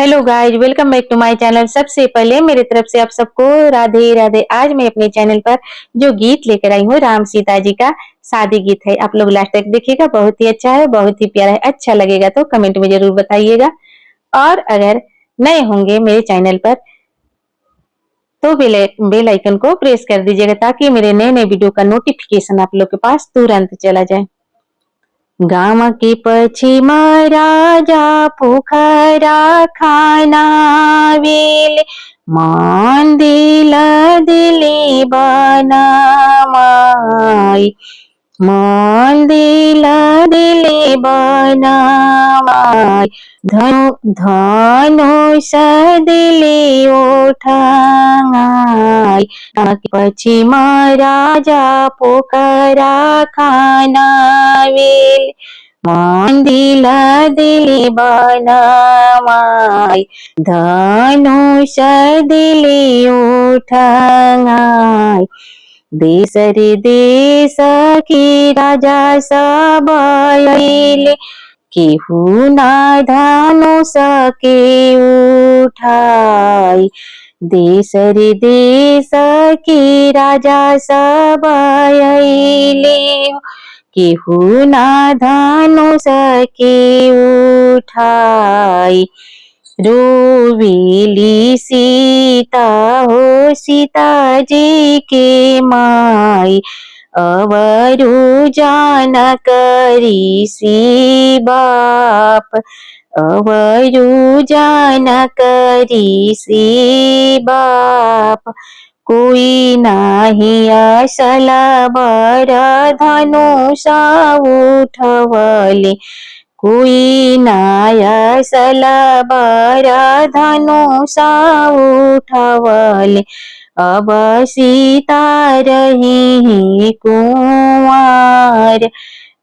Hello guys, welcome back to my channel. सबसे पहले मेरी तरफ से आप सबको राधे राधे। आज मैं अपने चैनल पर जो गीत लेकर आई हूँ राम सीता जी का शादी गीत है। आप लोग लास्ट तक देखिएगा, बहुत ही अच्छा है, बहुत ही प्यारा है। अच्छा लगेगा तो कमेंट में जरूर बताइएगा। और अगर नए होंगे मेरे चैनल पर तो बेल आइकन को प्रेस कर दीजिएगा ताकि मेरे नए नए वीडियो का नोटिफिकेशन आप लोग के पास तुरंत चला जाए। गाम के पश्चिम राजा पोखरा खानावेल मंदिर दिले बनामाई मंदिर दिले बनामाई धनुष दिले उठाई पश्चिम राजा पोखरा खानावेल मंदिर दिले बनामाई धनुष दिले उठाई देश रे देश की राजा सब आइले केहू ना धनुष के उठाई देश रे देश की राजा सब आइले केहू ना धनुष के उठाई रोवेली सीता हो सीता जी के माई अवरु जान करी सी बाप अवरु जान करी सी बाप कोई नाही असल बर धनुष उठवले कोई नायसल बर धनुष उठवले अब सीता रही कुंवर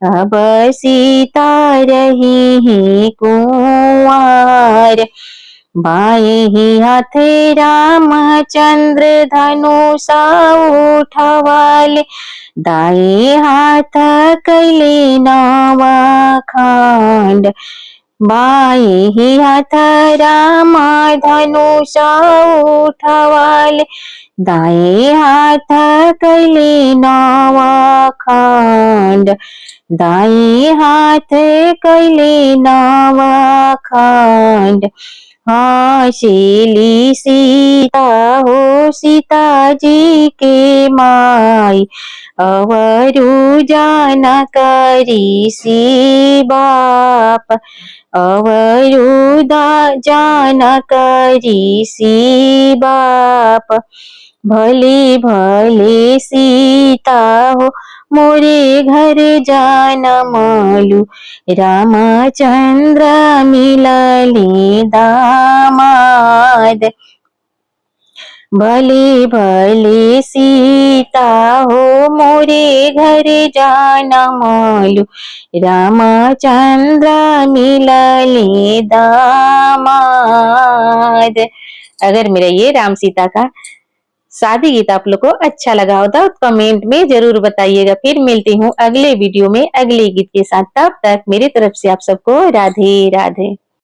अब सीता रही कुंवर बाएं हाथे रामचंद्र धनुष उठवले दाएं हाथ कैले नवा खंड बाएं हाथ राम धनुष उठवले दाएं हाथ कैले नवा खंड दाएं हाथ कैले नवा खंड हंसेली सीता हो सीता जी के माई अवरु जान करी सी बाप अवरु जान करी सी बाप भले भले सीता हो मोरे घर जान मालू रामचंद्र मिलले दामाद भले भले सीता हो मोरे घर जान मालू रामचंद्र मिलले दामाद। अगर मेरा ये राम सीता का शादी गीत आप लोग को अच्छा लगा हो तो कमेंट में जरूर बताइएगा। फिर मिलती हूँ अगले वीडियो में अगले गीत के साथ। तब तक मेरी तरफ से आप सबको राधे राधे।